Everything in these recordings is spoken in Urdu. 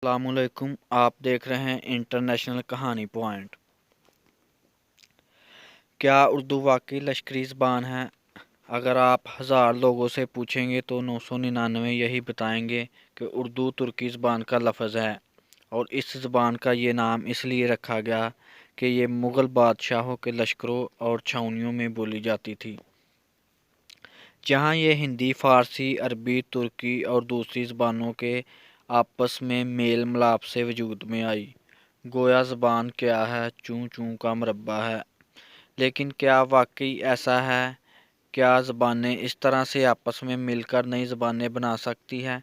السلام علیکم، آپ دیکھ رہے ہیں انٹرنیشنل کہانی پوائنٹ۔ کیا اردو واقعی لشکری زبان ہے؟ اگر آپ 1000 لوگوں سے پوچھیں گے تو 999 یہی بتائیں گے کہ اردو ترکی زبان کا لفظ ہے، اور اس زبان کا یہ نام اس لیے رکھا گیا کہ یہ مغل بادشاہوں کے لشکروں اور چھاؤنیوں میں بولی جاتی تھی، جہاں یہ ہندی، فارسی، عربی، ترکی اور دوسری زبانوں کے آپس میں میل ملاپ سے وجود میں آئی۔ گویا زبان کیا ہے؟ چوں چوں کا مربع ہے۔ لیکن کیا واقعی ایسا ہے؟ کیا زبانیں اس طرح سے آپس میں مل کر نئی زبانیں بنا سکتی ہیں،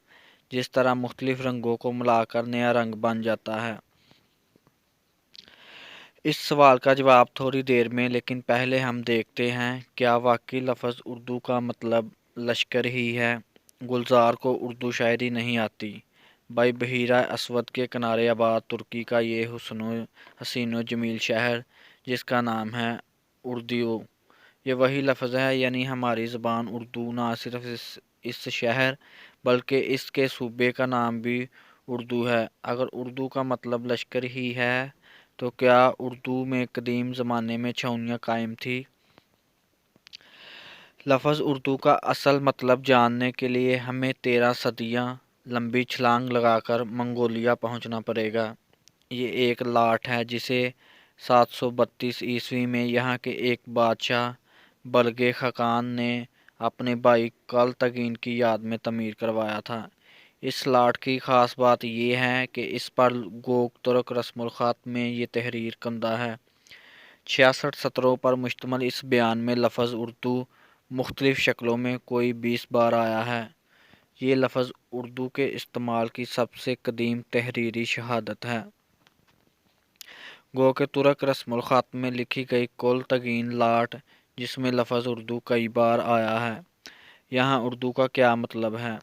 جس طرح مختلف رنگوں کو ملا کر نیا رنگ بن جاتا ہے؟ اس سوال کا جواب تھوڑی دیر میں، لیکن پہلے ہم دیکھتے ہیں کیا واقعی لفظ اردو کا مطلب لشکر ہی ہے۔ گلزار کو اردو شاعری نہیں آتی بھائی، بحیرہ اسود کے کنارے آباد ترکی کا یہ حسین و جمیل شہر جس کا نام ہے اردیو، یہ وہی لفظ ہے، یعنی ہماری زبان اردو نہ صرف اس شہر بلکہ اس کے صوبے کا نام بھی اردو ہے۔ اگر اردو کا مطلب لشکر ہی ہے تو کیا اردو میں قدیم زمانے میں چھاؤنیاں قائم تھی؟ لفظ اردو کا اصل مطلب جاننے کے لیے ہمیں 13 صدیاں لمبی چھلانگ لگا کر منگولیا پہنچنا پڑے گا۔ یہ ایک لاٹ ہے جسے 732 عیسوی میں یہاں کے ایک بادشاہ بلگے خاقان نے اپنے بھائی کالتگین کی یاد میں تعمیر کروایا تھا۔ اس لاٹ کی خاص بات یہ ہے کہ اس پر گوک ترک رسم الخط میں یہ تحریر کندہ ہے۔ 66 سطروں پر مشتمل اس بیان میں لفظ اردو مختلف شکلوں میں کوئی 20 بار آیا ہے۔ یہ لفظ اردو کے استعمال کی سب سے قدیم تحریری شہادت ہے۔ گو کہ ترک رسم الخط میں لکھی گئی کالتگین لاٹ جس میں لفظ اردو کئی بار آیا ہے، یہاں اردو کا کیا مطلب ہے؟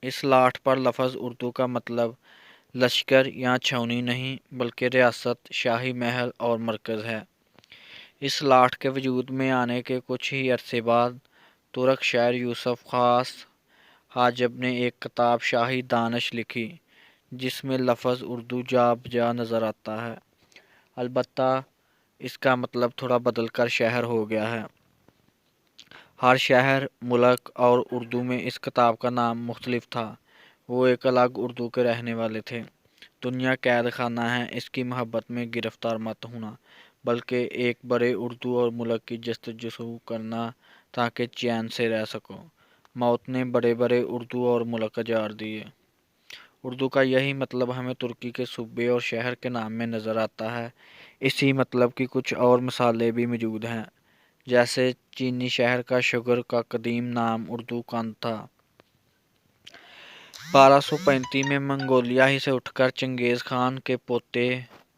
اس لاٹ پر لفظ اردو کا مطلب لشکر یا چھاؤنی نہیں بلکہ ریاست، شاہی محل اور مرکز ہے۔ اس لاٹ کے وجود میں آنے کے کچھ ہی عرصے بعد ترک شاعر یوسف خاص حاجب نے ایک کتاب شاہی دانش لکھی جس میں لفظ اردو جا بجا نظر آتا ہے، البتہ اس کا مطلب تھوڑا بدل کر شہر ہو گیا ہے۔ ہر شہر، ملک اور اردو میں اس کتاب کا نام مختلف تھا، وہ ایک الگ اردو کے رہنے والے تھے۔ دنیا قید خانہ ہے، اس کی محبت میں گرفتار مت ہونا بلکہ ایک بڑے اردو اور ملک کی جستجو کرنا تاکہ چین سے رہ سکو۔ موت نے بڑے بڑے اردو اور ملک اجاڑ دیے۔ اردو کا یہی مطلب ہمیں ترکی کے صوبے اور شہر کے نام میں نظر آتا ہے۔ اسی مطلب کی کچھ اور مثالیں بھی موجود ہیں، جیسے چینی شہر کا شگر کا قدیم نام اردو کند تھا۔ 1235 میں منگولیا ہی سے اٹھ کر چنگیز خان کے پوتے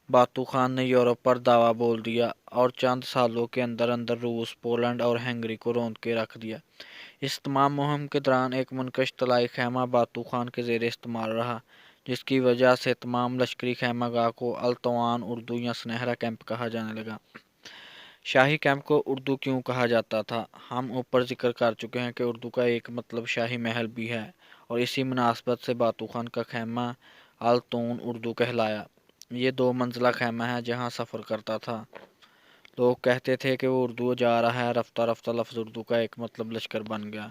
باتو خان نے یورپ پر دعویٰ بول دیا اور چند سالوں کے اندر اندر روس، پولینڈ اور ہنگری کو روند کے رکھ دیا۔ اس تمام مہم کے دوران ایک منقش طلائی خیمہ باتو خان کے زیر استعمال رہا، جس کی وجہ سے تمام لشکری خیمہ گاہ کو التوان اردو یا سنہرا کیمپ کہا جانے لگا۔ شاہی کیمپ کو اردو کیوں کہا جاتا تھا؟ ہم اوپر ذکر کر چکے ہیں کہ اردو کا ایک مطلب شاہی محل بھی ہے، اور اسی مناسبت سے باتو خان کا خیمہ التون اردو کہلایا۔ یہ 2 منزلہ خیمہ ہے جہاں سفر کرتا تھا۔ لوگ کہتے تھے کہ وہ اردو جا رہا ہے، رفتہ رفتہ لفظ اردو کا ایک مطلب لشکر بن گیا۔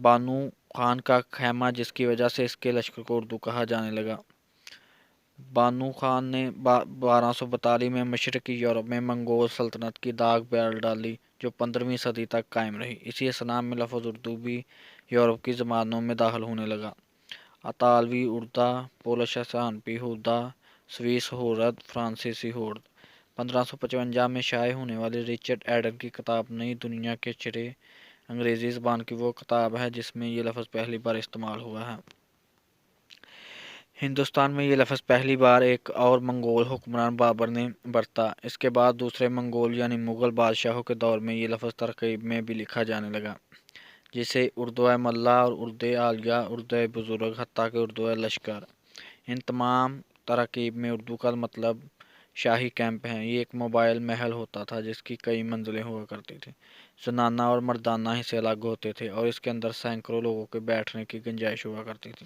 بانو خان کا خیمہ جس کی وجہ سے اس کے لشکر کو اردو کہا جانے لگا۔ بانو خان نے 1242 میں مشرقی یورپ میں منگول سلطنت کی داغ بیل ڈالی جو 15ویں صدی تک قائم رہی۔ اسی اثنا میں لفظ اردو بھی یورپ کی زبانوں میں داخل ہونے لگا۔ اطالوی اردہ، پولش اسپانوی ہوردا، سوئس ہورد، فرانسیسی ہورد۔ 1555 میں شائع ہونے والی رچرڈ ایڈن کی کتاب نئی دنیا کے چرے انگریزی زبان کی وہ کتاب ہے جس میں یہ لفظ پہلی بار استعمال ہوا ہے۔ ہندوستان میں یہ لفظ پہلی بار ایک اور منگول حکمران بابر نے برتا۔ اس کے بعد دوسرے منگول یعنی مغل بادشاہوں کے دور میں یہ لفظ ترکیب میں بھی لکھا جانے لگا، جسے اردو ملا اور اردو عالیہ، اردو بزرگ، حتیٰ کہ اردو لشکر۔ ان تمام تراکیب میں اردو کا مطلب شاہی کیمپ ہے۔ یہ ایک موبائل محل ہوتا تھا جس کی کئی منزلیں ہوا کرتی تھیں، زنانہ اور مردانہ حصے الگ ہوتے تھے اور اس کے اندر سینکڑوں لوگوں کے بیٹھنے کی گنجائش ہوا کرتی تھی۔